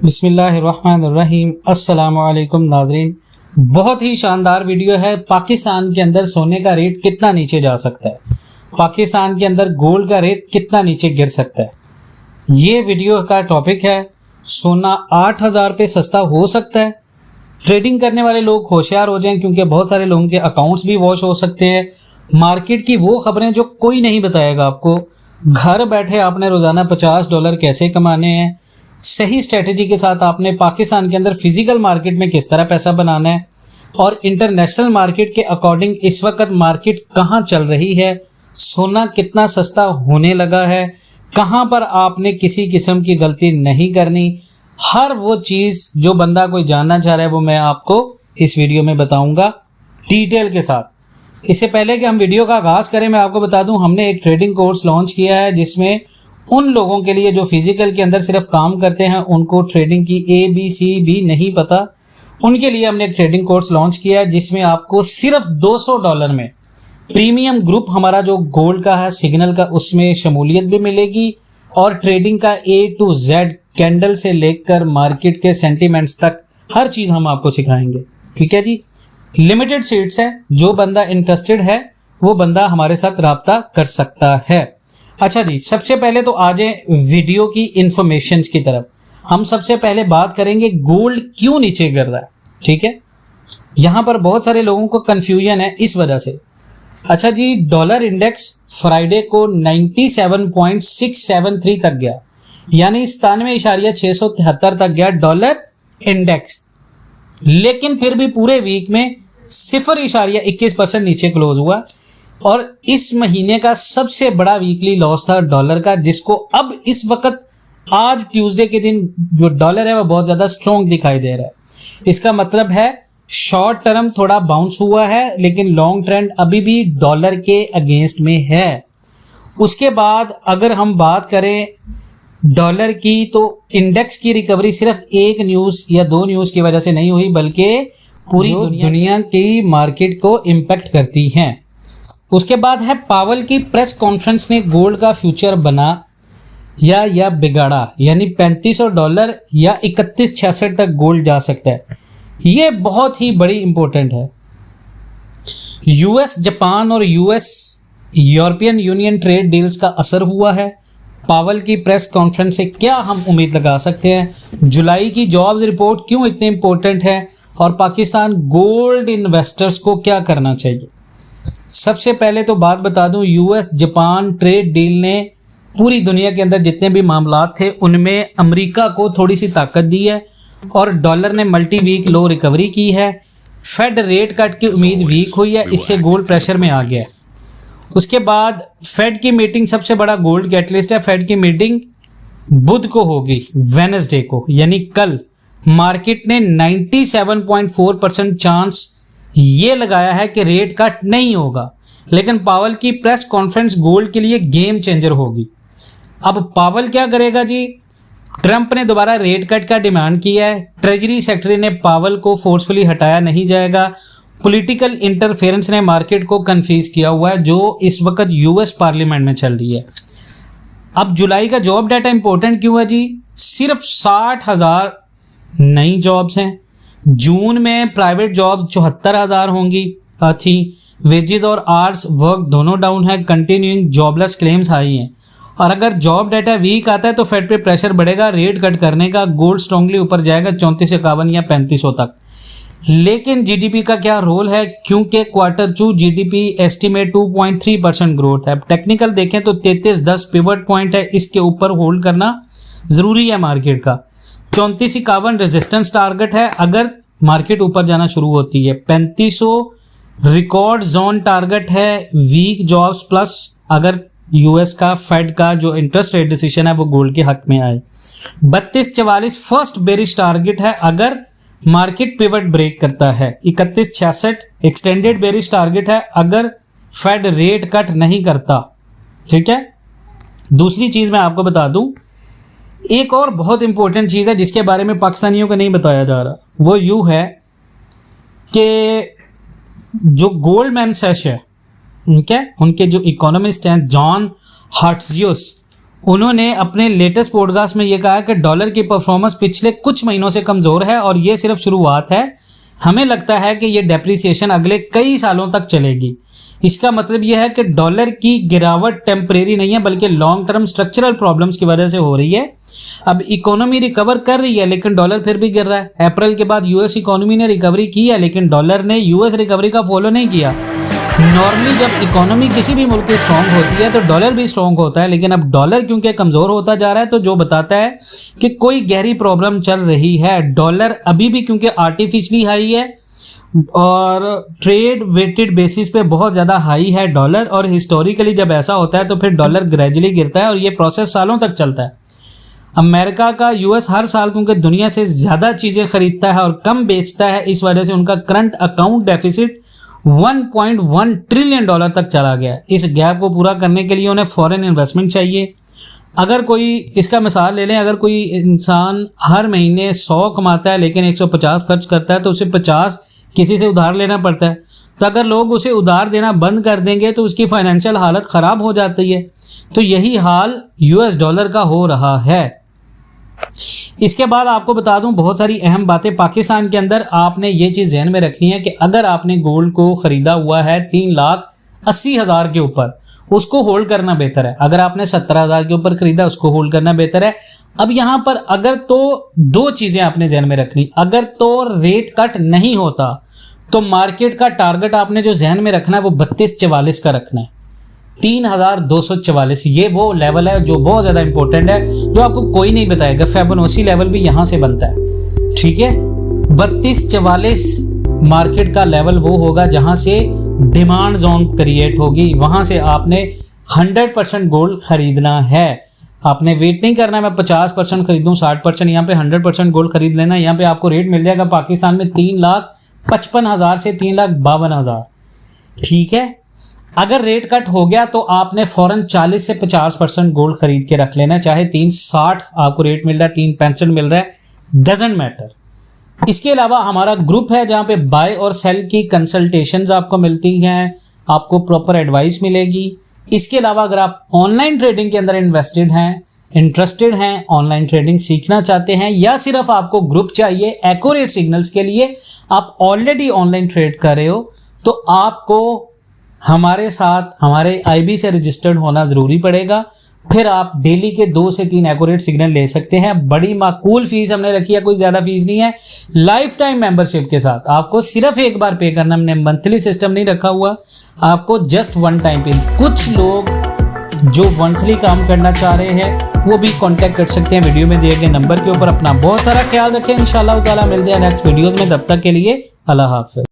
बिस्मिल्लाहिर्रहमानिर्रहीम। अस्सलामु अलैकुम नाज़रीन। बहुत ही शानदार वीडियो है। पाकिस्तान के अंदर सोने का रेट कितना नीचे जा सकता है, पाकिस्तान के अंदर गोल्ड का रेट कितना नीचे गिर सकता है, ये वीडियो का टॉपिक है। सोना 8,000 पे सस्ता हो सकता है। ट्रेडिंग करने वाले लोग होशियार हो जाएं, क्योंकि बहुत सारे लोगों के अकाउंट्स भी वॉश हो सकते हैं। मार्केट की वो खबरें जो कोई नहीं बताएगा आपको। घर बैठे आपने रोजाना $50 कैसे कमाने हैं, सही स्ट्रेटेजी के साथ आपने पाकिस्तान के अंदर फिजिकल मार्केट में किस तरह पैसा बनाना है, और इंटरनेशनल मार्केट के अकॉर्डिंग इस वक्त मार्केट कहाँ चल रही है, सोना कितना सस्ता होने लगा है, कहाँ पर आपने किसी किस्म की गलती नहीं करनी। हर वो चीज़ जो बंदा कोई जानना चाह रहा है वो मैं आपको इस वीडियो में बताऊंगा डिटेल के साथ। इससे पहले कि हम वीडियो का आगाज़ करें, मैं आपको बता दूं हमने एक ट्रेडिंग कोर्स लॉन्च किया है, जिसमें उन लोगों के लिए जो फिजिकल के अंदर सिर्फ काम करते हैं, उनको ट्रेडिंग की ABCD नहीं पता, उनके लिए हमने एक ट्रेडिंग कोर्स लॉन्च किया है, जिसमें आपको सिर्फ $200 में प्रीमियम ग्रुप हमारा जो गोल्ड का है, सिग्नल का, उसमें शमूलियत भी मिलेगी, और ट्रेडिंग का A to Z कैंडल से लेकर मार्केट के सेंटीमेंट्स तक हर चीज़ हम आपको सिखाएंगे। ठीक है जी। लिमिटेड सीट्स है, जो बंदा इंटरेस्टेड है वो बंदा हमारे साथ राब्ता कर सकता है। अच्छा जी, सबसे पहले तो आ जाए वीडियो की इंफॉर्मेशन की तरफ। हम सबसे पहले बात करेंगे गोल्ड क्यों नीचे गिर रहा है। ठीक है, यहाँ पर बहुत सारे लोगों को कंफ्यूजन है इस वजह से। अच्छा जी, डॉलर इंडेक्स फ्राइडे को 97.673 तक गया, यानी 97.673 तक गया डॉलर इंडेक्स, लेकिन फिर भी पूरे वीक में 0.21% नीचे क्लोज हुआ। और इस महीने का सबसे बड़ा वीकली लॉस था डॉलर का, जिसको अब इस वक्त आज ट्यूसडे के दिन जो डॉलर है वो बहुत ज्यादा स्ट्रॉन्ग दिखाई दे रहा है। इसका मतलब है शॉर्ट टर्म थोड़ा बाउंस हुआ है, लेकिन लॉन्ग ट्रेंड अभी भी डॉलर के अगेंस्ट में है। उसके बाद अगर हम बात करें डॉलर की, तो इंडेक्स की रिकवरी सिर्फ एक न्यूज या दो न्यूज की वजह से नहीं हुई, बल्कि पूरी दुनिया की मार्केट को इम्पैक्ट करती हैं। उसके बाद है पावल की प्रेस कॉन्फ्रेंस ने गोल्ड का फ्यूचर बना या बिगाड़ा, यानी $3500 या 3166 तक गोल्ड जा सकता है। ये बहुत ही बड़ी इंपॉर्टेंट है। US जापान और US European union trade deals का असर हुआ है। पावल की प्रेस कॉन्फ्रेंस से क्या हम उम्मीद लगा सकते हैं, जुलाई की जॉब्स रिपोर्ट क्यों इतनी इंपॉर्टेंट है, और पाकिस्तान गोल्ड इन्वेस्टर्स को क्या करना चाहिए। सबसे पहले तो बात बता दूं, US जापान ट्रेड डील ने पूरी दुनिया के अंदर जितने भी मामलात थे उनमें अमेरिका को थोड़ी सी ताकत दी है, और डॉलर ने मल्टी वीक लो रिकवरी की है। फेड रेट कट की उम्मीद वीक हुई है, इससे गोल्ड प्रेशर में आ गया है। उसके बाद फेड की मीटिंग सबसे बड़ा गोल्ड कैटलिस्ट है। फेड की मीटिंग बुध को होगी, वेडनेसडे को, यानी कल। मार्केट ने 97.4% चांस ये लगाया है कि रेट कट नहीं होगा, लेकिन पावल की प्रेस कॉन्फ्रेंस गोल्ड के लिए गेम चेंजर होगी। अब पावल क्या करेगा जी, ट्रंप ने दोबारा रेट कट का डिमांड किया है। ट्रेजरी सेक्रेटरी ने पावल को फोर्सफुली हटाया नहीं जाएगा। पॉलिटिकल इंटरफेरेंस ने मार्केट को कंफ्यूज किया हुआ है, जो इस वक्त US पार्लियामेंट में चल रही है। अब जुलाई का जॉब डाटा इंपॉर्टेंट क्यों है जी, सिर्फ 60,000 नई जॉब्स हैं। जून में प्राइवेट जॉब्स 74,000 होंगी थी। वेजेस और आवर्स वर्क दोनों डाउन है। कंटिन्यूइंग जॉबलेस क्लेम्स हाई हैं। और अगर जॉब डाटा वीक आता है तो फेड पे प्रेशर बढ़ेगा रेट कट करने का। गोल्ड स्ट्रांगली ऊपर जाएगा 3451 या 3500 तक। लेकिन GDP का क्या रोल है, क्योंकि Q2 GDP एस्टिमेट 2.3% ग्रोथ है। टेक्निकल देखें तो 3310 पिवट पॉइंट है, इसके ऊपर होल्ड करना जरूरी है मार्केट का। 3451 रेजिस्टेंस टारगेट है अगर मार्केट ऊपर जाना शुरू होती है। 3500 रिकॉर्ड जोन टारगेट है वीक जॉब्स प्लस अगर US का फेड का जो इंटरेस्ट रेट डिसीजन है वो गोल्ड के हक में आए। 3244 फर्स्ट बेरिश टारगेट है अगर मार्केट पिवट ब्रेक करता है। 3166 एक्सटेंडेड बेरिश टारगेट है अगर फेड रेट कट नहीं करता। ठीक है। दूसरी चीज मैं आपको बता दूं, एक और बहुत इंपॉर्टेंट चीज है जिसके बारे में पाकिस्तानियों को नहीं बताया जा रहा, वो यूं है कि जो गोल्डमैन सैश है, ठीक है, उनके जो इकोनॉमिस्ट हैं जॉन हार्ट्जियस, उन्होंने अपने लेटेस्ट पॉडकास्ट में ये कहा कि डॉलर की परफॉर्मेंस पिछले कुछ महीनों से कमज़ोर है और ये सिर्फ शुरुआत है। हमें लगता है कि ये डेप्रिसिएशन अगले कई सालों तक चलेगी। इसका मतलब यह है कि डॉलर की गिरावट टेम्परेरी नहीं है बल्कि लॉन्ग टर्म स्ट्रक्चरल प्रॉब्लम्स की वजह से हो रही है। अब इकोनॉमी रिकवर कर रही है लेकिन डॉलर फिर भी गिर रहा है। अप्रैल के बाद यूएस इकोनॉमी ने रिकवरी की है लेकिन डॉलर ने यूएस रिकवरी का फॉलो नहीं किया। नॉर्मली जब इकोनॉमी किसी भी मुल्क की स्ट्रांग होती है तो डॉलर भी स्ट्रांग होता है, लेकिन अब डॉलर क्योंकि कमज़ोर होता जा रहा है तो जो बताता है कि कोई गहरी प्रॉब्लम चल रही है। डॉलर अभी भी क्योंकि आर्टिफिशियली हाई है और ट्रेड वेटेड बेसिस पे बहुत ज़्यादा हाई है डॉलर, और हिस्टोरिकली जब ऐसा होता है तो फिर डॉलर ग्रेजुअली गिरता है और ये प्रोसेस सालों तक चलता है। अमेरिका का यूएस हर साल क्योंकि दुनिया से ज़्यादा चीज़ें खरीदता है और कम बेचता है, इस वजह से उनका current account deficit 1.1 trillion dollar तक चला गया। इस गैप को पूरा करने के लिए उन्हें फॉरेन इन्वेस्टमेंट चाहिए। अगर कोई, इसका मिसाल ले लें, अगर कोई इंसान हर महीने 100 कमाता है लेकिन 150 खर्च करता है तो उसे 50 किसी से उधार लेना पड़ता है। तो अगर लोग उसे उधार देना बंद कर देंगे तो उसकी फाइनेंशियल हालत ख़राब हो जाती है। तो यही हाल यूएस डॉलर का हो रहा है। इसके बाद आपको बता दूं बहुत सारी अहम बातें पाकिस्तान के अंदर। आपने ये चीज़ ध्यान में रखनी है कि अगर आपने गोल्ड को ख़रीदा हुआ है 3,80,000 के ऊपर, उसको होल्ड करना बेहतर है। अगर आपने 17,000 के ऊपर खरीदा उसको होल्ड करना बेहतर है। अब यहाँ पर अगर तो दो चीज़ें आपने ध्यान में रखनी, अगर तो रेट कट नहीं होता तो मार्केट का टारगेट आपने जो जहन में रखना है वो 3244 का रखना है। 3244 ये वो लेवल है जो बहुत ज़्यादा इंपॉर्टेंट है, जो आपको कोई नहीं बताएगा। फिबोनाची लेवल भी यहाँ से बनता है, ठीक है। 3244 मार्केट का लेवल वो होगा जहाँ से डिमांड जोन क्रिएट होगी, वहाँ से आपने 100% गोल्ड खरीदना है। आपने वेट नहीं करना मैं 50% खरीदूँ 60%, यहाँ पे 100% गोल्ड खरीद लेना। यहाँ पे आपको रेट मिल जाएगा पाकिस्तान में 3,55,000 से 3,52,000, ठीक है। अगर रेट कट हो गया तो आपने फौरन 40 से 50% गोल्ड खरीद के रख लेना, चाहे 3,60 आपको रेट मिल रहा है, 3,65 मिल रहा है, डजेंट मैटर। इसके अलावा हमारा ग्रुप है जहाँ पे बाय और सेल की कंसल्टेशंस आपको मिलती हैं, आपको प्रॉपर एडवाइस मिलेगी। इसके अलावा अगर आप ऑनलाइन ट्रेडिंग के अंदर इन्वेस्टेड हैं, इंटरेस्टेड हैं, ऑनलाइन ट्रेडिंग सीखना चाहते हैं, या सिर्फ आपको ग्रुप चाहिए एक्यूरेट सिग्नल्स के लिए, आप ऑलरेडी ऑनलाइन ट्रेड कर रहे हो, तो आपको हमारे साथ हमारे आईबी से रजिस्टर्ड होना ज़रूरी पड़ेगा। फिर आप डेली के 2 से 3 एक्यूरेट सिग्नल ले सकते हैं। बड़ी माकूल फीस हमने रखी है, कोई ज़्यादा फीस नहीं है। लाइफ टाइम मेंबरशिप के साथ आपको सिर्फ एक बार पे करना, हमने मंथली सिस्टम नहीं रखा हुआ, आपको जस्ट वन टाइम पे। कुछ लोग जो मंथली काम करना चाह रहे हैं वो भी कांटेक्ट कर सकते हैं वीडियो में दिए गए नंबर के ऊपर। अपना बहुत सारा ख्याल रखें, इंशाल्लाह ताला मिलते हैं नेक्स्ट वीडियोज़ में। तब तक के लिए अल्लाह हाफ़िज़।